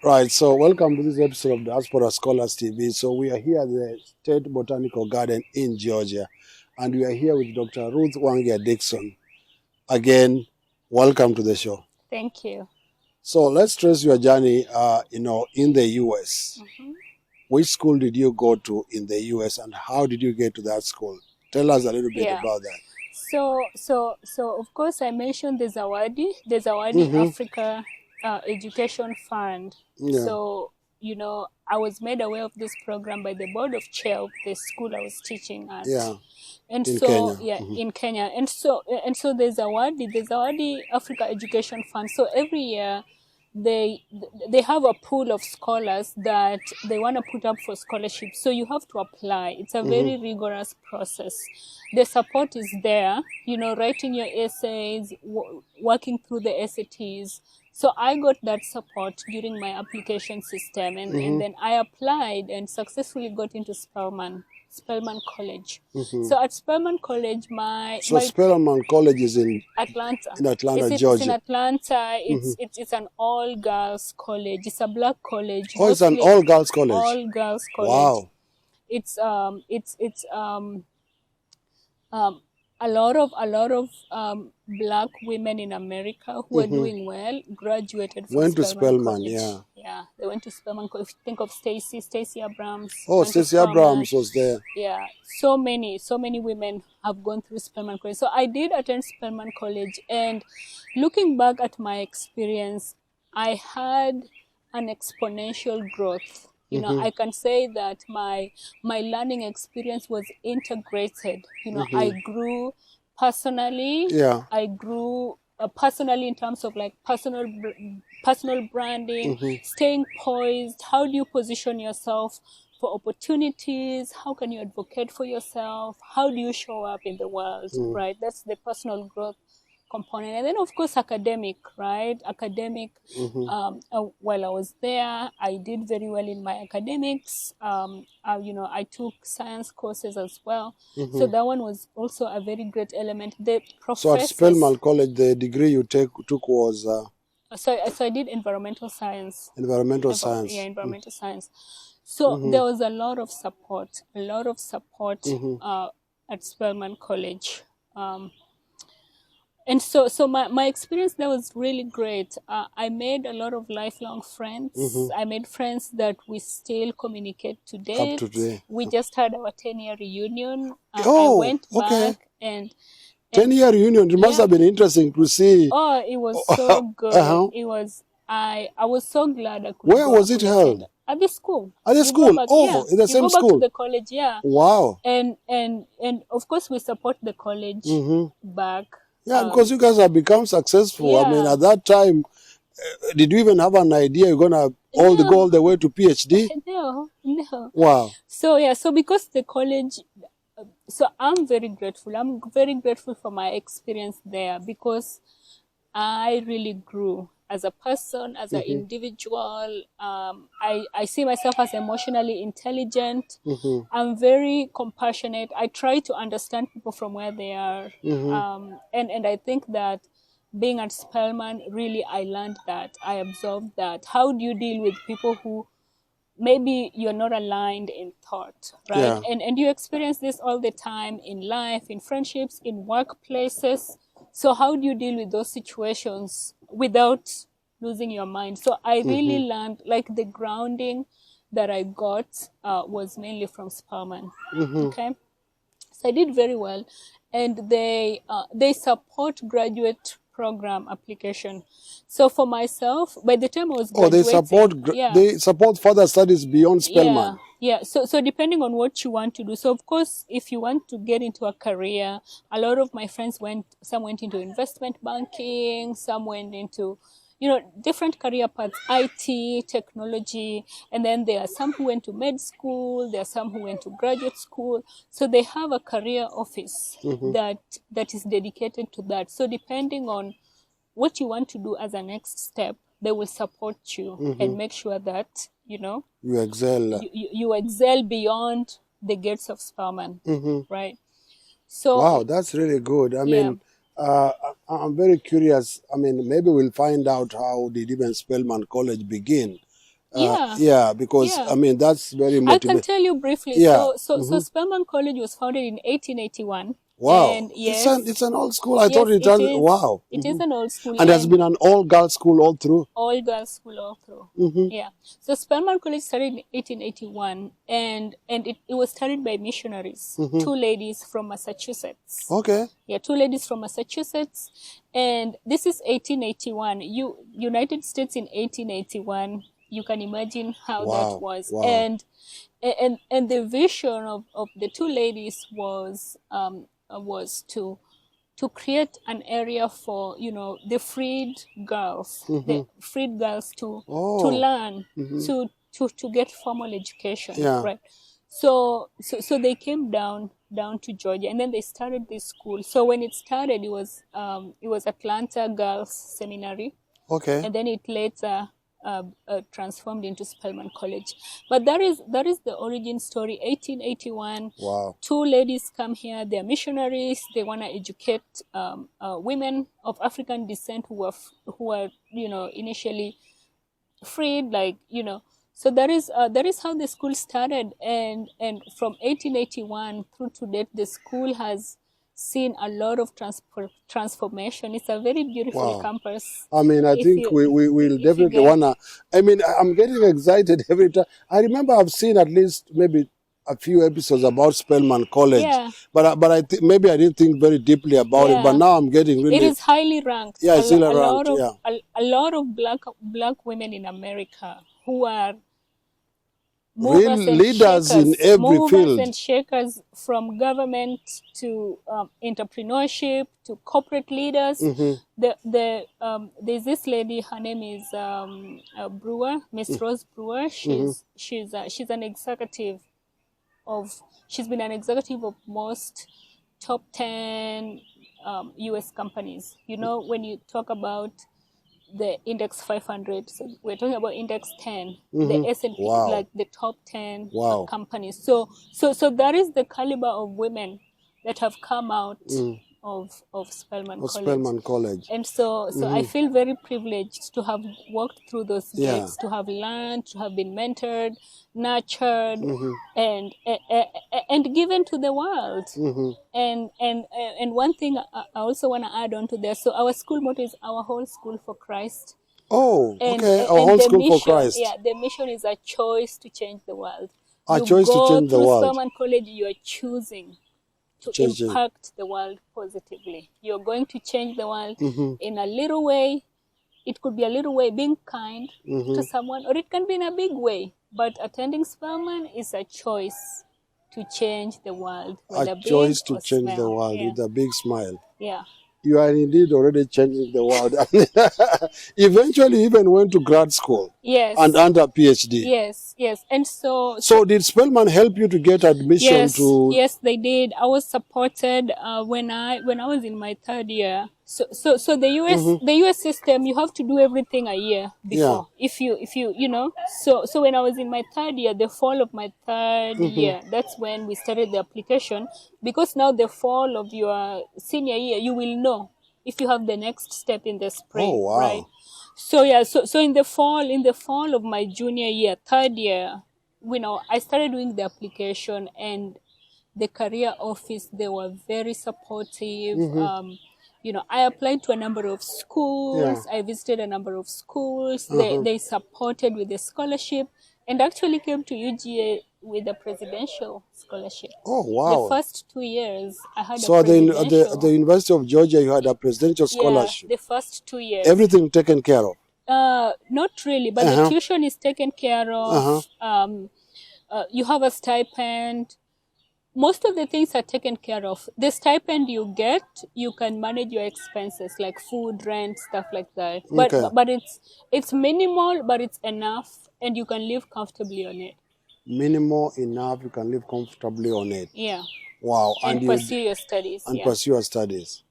Right, so welcome to this episode of Diaspora Scholars TV. So we are here at the State Botanical Garden in Georgia, and we are here with Dr. Ruth Wangia Dixon. Again, welcome to the show. Thank you. So let's trace your journey, in the U.S. Mm-hmm. Which school did you go to in the U.S. and how did you get to that school? Tell us a little bit about that. So of course I mentioned the Zawadi Africa Education Fund. Yeah. So, I was made aware of this program by the board of chair of the school I was teaching at. Yeah. And in so, Kenya. yeah, in Kenya. And so the Zawadi Africa Education Fund. So every year they have a pool of scholars that they want to put up for scholarship. So you have to apply. It's a very rigorous process. The support is there, writing your essays, working through the SATs. So I got that support during my application system, and then I applied and successfully got into Spelman College. So at Spelman College, Spelman College is in Atlanta. Georgia. It's in Atlanta. It's an all-girls college. It's a black college. Oh, it's an all-girls college. All-girls college. Wow. It's a lot of black women in America who are doing well graduated from Went to Spelman, College. Yeah, they went to Spelman College. If you think of Stacey Abrams. Oh, Stacey Abrams was there. Yeah, so many women have gone through Spelman College. So I did attend Spelman College, and looking back at my experience, I had an exponential growth. I can say that my learning experience was integrated. I grew personally. Yeah. I grew personally in terms of like personal branding, staying poised. How do you position yourself for opportunities? How can you advocate for yourself? How do you show up in the world, right? That's the personal growth component. And then of course academic. While I was there, I did very well in my academics. I took science courses as well. So that one was also a very great element. So at Spelman College, the degree you took was so I did environmental science. Environmental science. Yeah, environmental science. So there was a lot of support at Spelman College. And so my experience there was really great. I made a lot of lifelong friends. I made friends that we still communicate today. Up to today. We just had our 10-year reunion. I went back and 10-year reunion. It must have been interesting to see. Oh, it was so good. It was. I was so glad I could. Where was it held? At the school. At the school? In the same school? To the college, yeah. Wow. And of course we support the college back. Yeah, because you guys have become successful. Yeah. I mean, at that time, did you even have an idea you're going to go all the way to PhD? No. Wow. So because the college, so I'm very grateful. I'm very grateful for my experience there because I really grew as a person, as an individual. I see myself as emotionally intelligent. I'm very compassionate. I try to understand people from where they are. And I think that being at Spelman, really, I learned that. I absorbed that. How do you deal with people who maybe you're not aligned in thought, right? Yeah. And you experience this all the time in life, in friendships, in workplaces. So how do you deal with those situations without losing your mind? So I really learned, like, the grounding that I got was mainly from Spelman. Okay, so I did very well, and they support graduate program application. So for myself, by the time I was graduating, they support further studies beyond Spelman. Yeah. So depending on what you want to do. So of course, if you want to get into a career, a lot of my friends some went into investment banking, some went into, different career paths, IT, technology, and then there are some who went to med school, there are some who went to graduate school. So they have a career office that is dedicated to that. So depending on what you want to do as a next step, they will support you and make sure that, you excel. You excel beyond the gates of Spelman, right? So wow, that's really good. I mean, I'm very curious. I mean, maybe we'll find out how did even Spelman College begin. Yeah. Yeah, because Yeah. I mean that's very I can motivating. tell you briefly. Yeah. So Spelman College was founded in 1881. Wow, And yes, it's an old school. I yes, thought it it was is. wow. It is an old school And has and been an all girls school all through. all girls school all through. Yeah. So Spelman College started in 1881, and it was started by missionaries, two ladies from Massachusetts. Okay. Yeah, two ladies from Massachusetts, and this is 1881. United States in 1881. You can imagine how that was. Wow. And the vision of the two ladies was to create an area for the freed girls, the freed girls to learn, to get formal education, right? So they came down to Georgia, and then they started this school. So when it started, it was Atlanta Girls Seminary. Okay. And then it later transformed into Spelman College. But that is the origin story. 1881. Wow. Two ladies come here. They're missionaries. They want to educate women of African descent who are initially freed, So that is how the school started, and from 1881 through to date, the school has seen a lot of transformation. It's a very beautiful campus. I mean, I think we will definitely wanna. I mean, I'm getting excited every time. I remember I've seen at least maybe a few episodes about Spelman College, but I maybe I didn't think very deeply about it. But now I'm getting really. It is highly ranked. Yeah, it's highly ranked. A lot of black women in America who are real leaders in every field, and shakers, from government to entrepreneurship to corporate leaders. There's this lady. Her name is Brewer, Miss Rose Brewer. She's an executive of. She's been an executive of most top 10 U.S. companies. When you talk about the index 500, so we're talking about index 10, the S&P, like the top 10 companies. So that is the caliber of women that have come out of Spelman College. And so I feel very privileged to have walked through those gates, to have learned, to have been mentored, nurtured, and given to the world. And one thing I also want to add on to that. So our school motto is "Our whole school for Christ." Oh, okay. Our whole school for Christ. Yeah, the mission is a choice to change the world. A choice to change the world. Spelman College, you are choosing to impact the world positively. You're going to change the world in a little way. It could be a little way, being kind to someone, or it can be in a big way. But attending Spelman is a choice to change the world. A choice to change the world with a big smile. Yeah. You are indeed already changing the world. Eventually, even went to grad school. Yes. And under PhD. Yes. And so did Spelman help you to get admission to? Yes, they did. I was supported when I was in my third year. So the US system, you have to do everything a year before. If you So when I was in my third year, the fall of my third year, that's when we started the application, because now the fall of your senior year, you will know if you have the next step in the spring. Oh, wow. Right? So in the fall of my junior year, third year, I started doing the application, and the career office, they were very supportive. I applied to a number of schools. I visited a number of schools. They supported with a scholarship, and actually came to UGA with a presidential scholarship. Oh, wow. The first 2 years, I had so a presidential. presidential. At the University of Georgia, you had a presidential scholarship. Yeah, the first 2 years. Everything taken care of? Not really, but the tuition is taken care of. You have a stipend. Most of the things are taken care of. The stipend you get, you can manage your expenses like food, rent, stuff like that. But it's minimal, but it's enough, and you can live comfortably on it. Minimal enough, you can live comfortably on it. Yeah. Wow. And pursue your studies. Pursue your studies.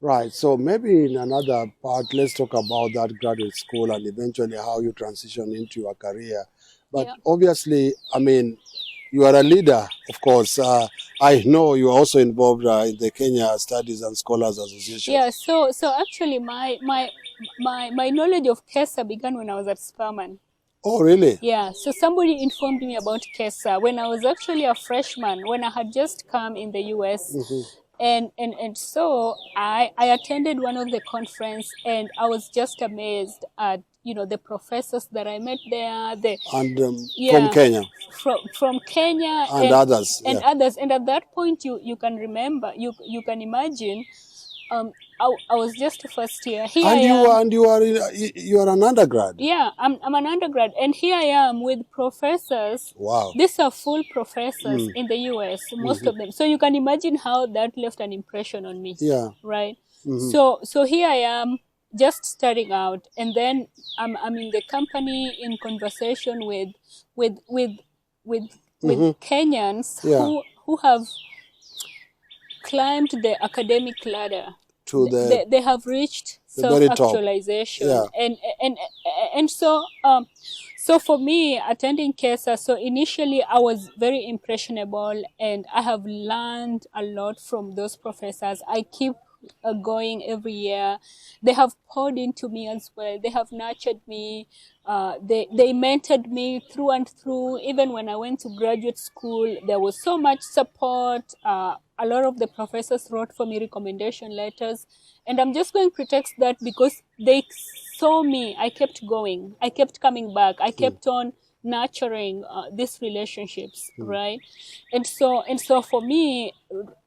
Right. So maybe in another part, let's talk about that graduate school and eventually how you transition into your career. But obviously, I mean, you are a leader, of course. I know you are also involved in the Kenya Studies and Scholars Association. Yeah, so actually my knowledge of KESSA began when I was at Spelman. KESSA. Oh, really? Yeah, so somebody informed me about KESSA when I was actually a freshman, when I had just come in the US. And so I attended one of the conference, and I was just amazed at, you know, the professors that I met there. And from Yeah, Kenya from Kenya and others. and Yeah. others. And at that point, you can remember, you can imagine. I was just first year. Here I am. You are an undergrad. Yeah, I'm an undergrad, and here I am with professors. Wow. These are full professors in the US, most of them. So you can imagine how that left an impression on me. Yeah. Right. So here I am, just starting out, and then I'm in the company in conversation with Kenyans who have climbed the academic ladder. They have reached self-actualization. Yeah. And so for me, attending KESSA, so initially I was very impressionable, and I have learned a lot from those professors. I keep going every year. They have poured into me as well. They have nurtured me. They mentored me through and through. Even when I went to graduate school, there was so much support. A lot of the professors wrote for me recommendation letters. And I'm just going to pretext that because they saw me. I kept going. I kept coming back. I kept on nurturing these relationships, right? And so for me,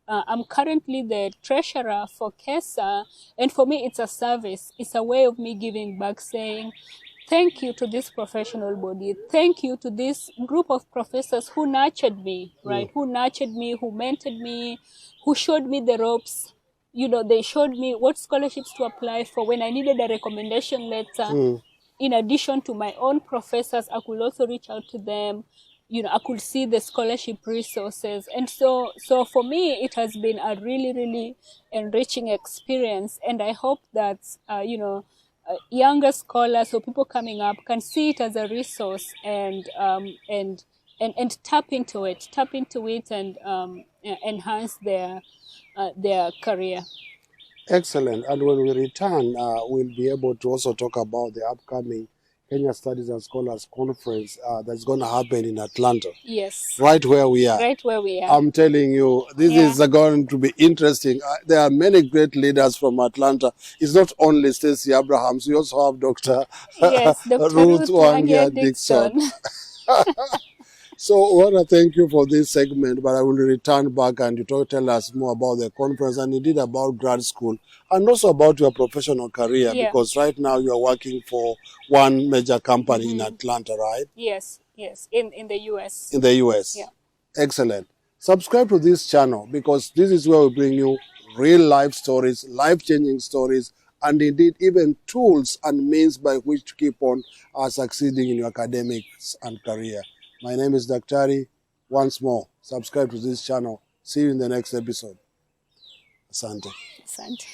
I'm currently the treasurer for KESSA, and for me, it's a service. It's a way of me giving back, saying, thank you to this professional body. Thank you to this group of professors who nurtured me, right? Who nurtured me, who mentored me, who showed me the ropes. You know, they showed me what scholarships to apply for. When I needed a recommendation letter, in addition to my own professors, I could also reach out to them. You know, I could see the scholarship resources. And so for me, it has been a really, really enriching experience. And I hope that, younger scholars or people coming up can see it as a resource and tap into it and enhance their career. Excellent. And when we return, we'll be able to also talk about the upcoming Kenya Studies and Scholars Conference that's going to happen in Atlanta. Yes. Right where we are. Right where we are. I'm telling you, this is going to be interesting. There are many great leaders from Atlanta. It's not only Stacey Abrahams. We also have Dr. Ruth Wangia Dixon. So I want to thank you for this segment, but I will return back and you tell us more about the conference and indeed about grad school and also about your professional career, because right now you are working for one major company in Atlanta, right? Yes, in the US. In the US. Yeah. Excellent. Subscribe to this channel because this is where we bring you real life stories, life-changing stories, and indeed even tools and means by which to keep on succeeding in your academics and career. My name is Daktari. Once more, subscribe to this channel. See you in the next episode. Asante. Asante.